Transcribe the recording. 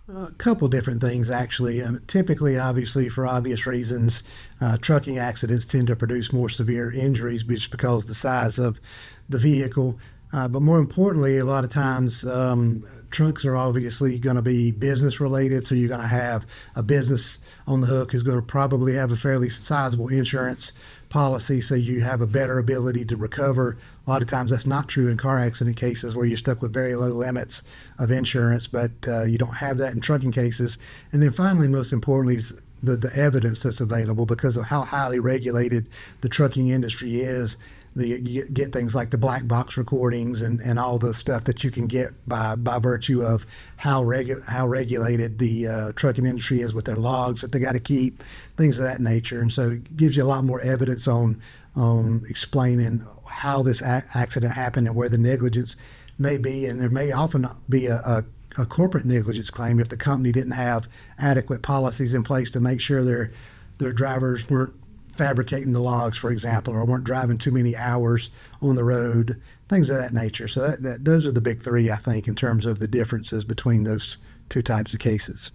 A couple different things, actually. Typically, obviously, for obvious reasons, trucking accidents tend to produce more severe injuries just because of the size of the vehicle. But more importantly, a lot of times trucks are obviously going to be business related. So you're going to have a business on the hook who's going to probably have a fairly sizable insurance policy. So you have a better ability to recover. A lot of times that's not true in car accident cases where you're stuck with very low limits of insurance, but you don't have that in trucking cases. And then finally, most importantly, is the evidence that's available because of how highly regulated the trucking industry is. You get things like the black box recordings and all the stuff that you can get by virtue of how regulated the trucking industry is with their logs that they got to keep, things of that nature. And so it gives you a lot more evidence on explaining how this accident happened and where the negligence may be. And there may often be a corporate negligence claim if the company didn't have adequate policies in place to make sure their drivers weren't fabricating the logs, for example, or weren't driving too many hours on the road, things of that nature. So those are the big three, I think, in terms of the differences between those two types of cases.